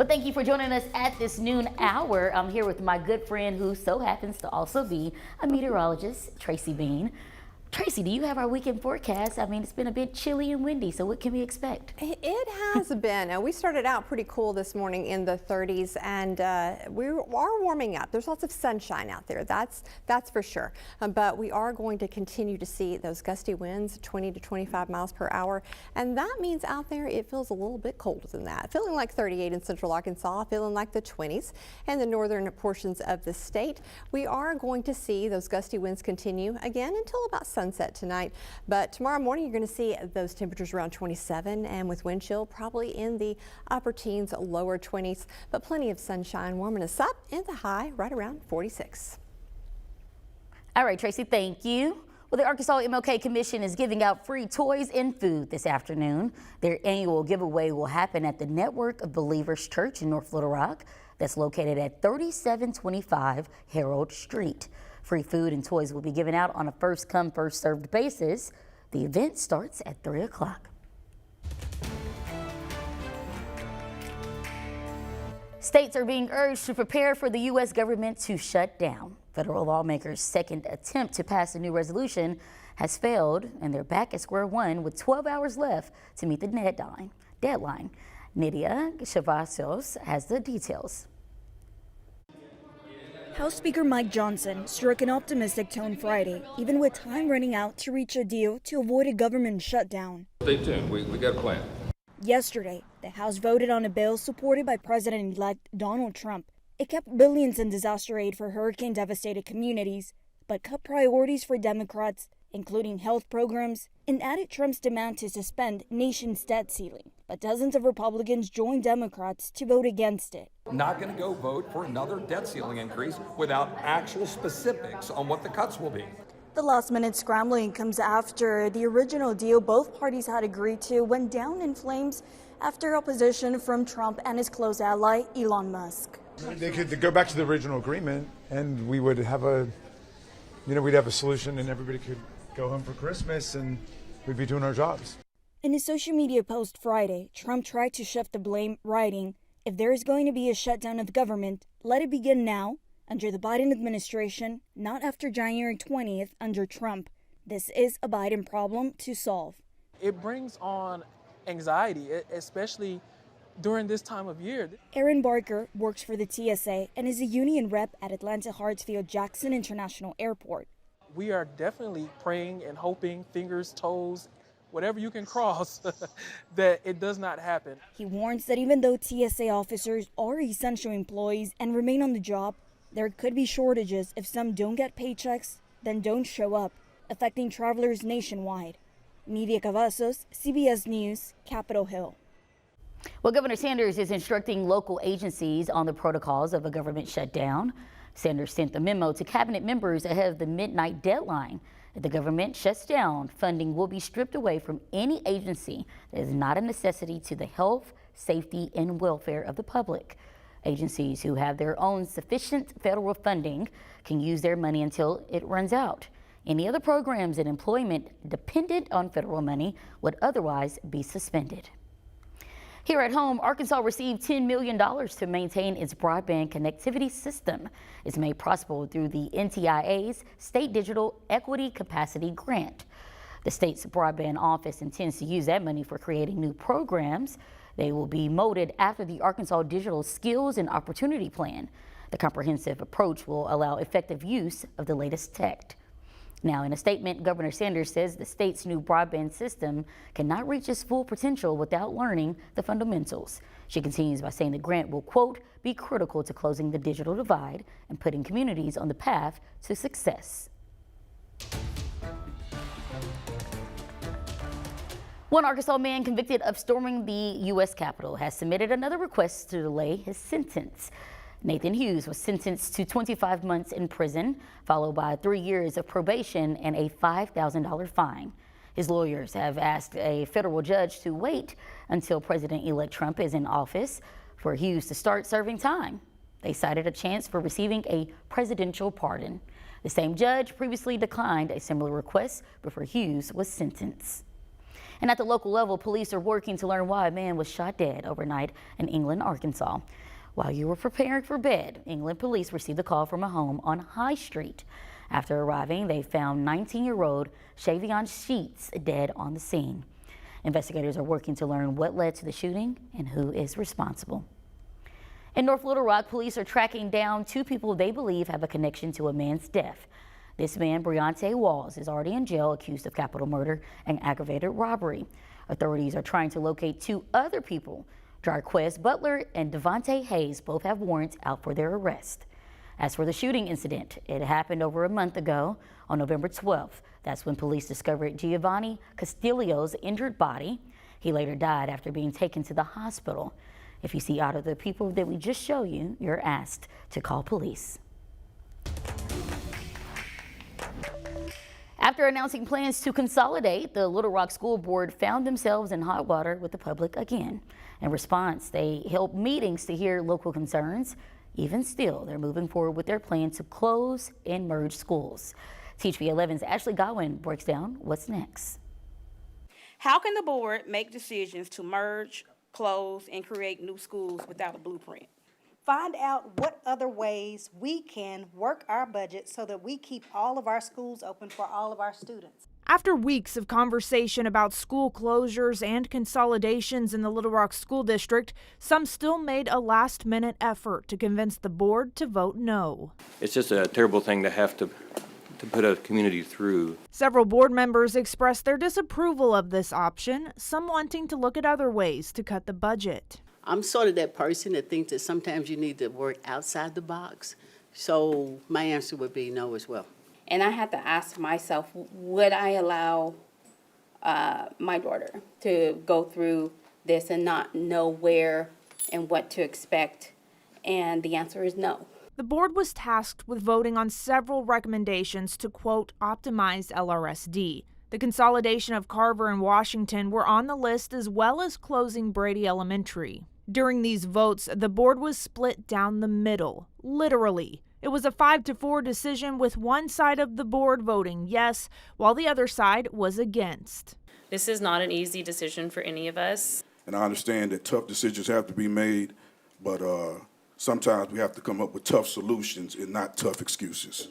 Well, thank you for joining us at this noon hour. I'm here with my good friend who so happens to also be a meteorologist, Tracy Bean. Tracy, do you have our weekend forecast? I mean, it's been a bit chilly and windy, so what can we expect? It has been. We started out pretty cool this morning in the 30s, and we are warming up. There's lots of sunshine out there, that's for sure. But we are going to continue to see those gusty winds, 20 to 25 miles per hour, and that means out there it feels a little bit colder than that. Feeling like 38 in central Arkansas, feeling like the 20s in the northern portions of the state. We are going to see those gusty winds continue again until about sunset tonight, but tomorrow morning you're going to see those temperatures around 27 and with wind chill probably in the upper teens, lower 20s, but plenty of sunshine warming us up and the high right around 46. All right, Tracy, thank you. Well, the Arkansas MLK Commission is giving out free toys and food this afternoon. Their annual giveaway will happen at the Network of Believers Church in North Little Rock. That's located at 3725 Harold Street. Free food and toys will be given out on a first-come, first-served basis. The event starts at 3 o'clock. States are being urged to prepare for the U.S. government to shut down. Federal lawmakers' second attempt to pass a new resolution has failed, and they're back at square one with 12 hours left to meet the deadline. Nydia Chavazos has the details. House Speaker Mike Johnson struck an optimistic tone Friday, even with time running out to reach a deal to avoid a government shutdown. Stay tuned. We got a plan. Yesterday, the House voted on a bill supported by President-elect Donald Trump. It kept billions in disaster aid for hurricane-devastated communities, but cut priorities for Democrats, including health programs, and added Trump's demand to suspend nation's debt ceiling. But dozens of Republicans joined Democrats to vote against it. Not going to go vote for another debt ceiling increase without actual specifics on what the cuts will be. The last-minute scrambling comes after the original deal both parties had agreed to went down in flames after opposition from Trump and his close ally, Elon Musk. They could go back to the original agreement and we would have we'd have a solution and everybody could go home for Christmas and we'd be doing our jobs. In a social media post Friday, Trump tried to shift the blame, writing, "If there is going to be a shutdown of government, let it begin now, under the Biden administration, not after January 20th under Trump. This is a Biden problem to solve." It brings on anxiety, especially during this time of year. Aaron Barker works for the TSA and is a union rep at Atlanta Hartsfield-Jackson International Airport. We are definitely praying and hoping, fingers, toes, whatever you can cross, that it does not happen. He warns that even though TSA officers are essential employees and remain on the job, there could be shortages if some don't get paychecks, then don't show up, affecting travelers nationwide. Nydia Chavazos, CBS News, Capitol Hill. Well, Governor Sanders is instructing local agencies on the protocols of a government shutdown. Sanders sent the memo to cabinet members ahead of the midnight deadline. If the government shuts down, funding will be stripped away from any agency that is not a necessity to the health, safety, and welfare of the public. Agencies who have their own sufficient federal funding can use their money until it runs out. Any other programs and employment dependent on federal money would otherwise be suspended. Here at home, Arkansas received $10 million to maintain its broadband connectivity system. It's made possible through the NTIA's State Digital Equity Capacity Grant. The state's broadband office intends to use that money for creating new programs. They will be molded after the Arkansas Digital Skills and Opportunity Plan. The comprehensive approach will allow effective use of the latest tech. Now, in a statement, Governor Sanders says the state's new broadband system cannot reach its full potential without learning the fundamentals. She continues by saying the grant will, quote, be critical to closing the digital divide and putting communities on the path to success. One Arkansas man convicted of storming the U.S. Capitol has submitted another request to delay his sentence. Nathan Hughes was sentenced to 25 months in prison, followed by 3 years of probation and a $5,000 fine. His lawyers have asked a federal judge to wait until President-elect Trump is in office for Hughes to start serving time. They cited a chance for receiving a presidential pardon. The same judge previously declined a similar request before Hughes was sentenced. And at the local level, police are working to learn why a man was shot dead overnight in England, Arkansas. While you were preparing for bed, England police received a call from a home on High Street. After arriving, they found 19-year-old Shavion Sheets dead on the scene. Investigators are working to learn what led to the shooting and who is responsible. In North Little Rock, police are tracking down 2 people they believe have a connection to a man's death. This man, Breonte Walls, is already in jail accused of capital murder and aggravated robbery. Authorities are trying to locate 2 other people. Jarquez Butler and Devontae Hayes both have warrants out for their arrest. As for the shooting incident, it happened over a month ago on November 12th. That's when police discovered Giovanni Castillo's injured body. He later died after being taken to the hospital. If you see either of the people that we just showed you, you're asked to call police. After announcing plans to consolidate, the Little Rock School Board found themselves in hot water with the public again. In response, they held meetings to hear local concerns. Even still, they're moving forward with their plan to close and merge schools. TV 11's Ashley Godwin breaks down what's next. How can the board make decisions to merge, close, and create new schools without a blueprint? Find out what other ways we can work our budget so that we keep all of our schools open for all of our students. After weeks of conversation about school closures and consolidations in the Little Rock School District, some still made a last-minute effort to convince the board to vote no. It's just a terrible thing to have to put a community through. Several board members expressed their disapproval of this option, some wanting to look at other ways to cut the budget. I'm sort of that person that thinks that sometimes you need to work outside the box, so my answer would be no as well. And I had to ask myself, would I allow my daughter to go through this and not know where and what to expect? And the answer is no. The board was tasked with voting on several recommendations to, quote, optimize LRSD. The consolidation of Carver and Washington were on the list, as well as closing Brady Elementary. During these votes, the board was split down the middle, literally. It was a 5-4 decision, with one side of the board voting yes, while the other side was against. This is not an easy decision for any of us. And I understand that tough decisions have to be made, but sometimes we have to come up with tough solutions and not tough excuses.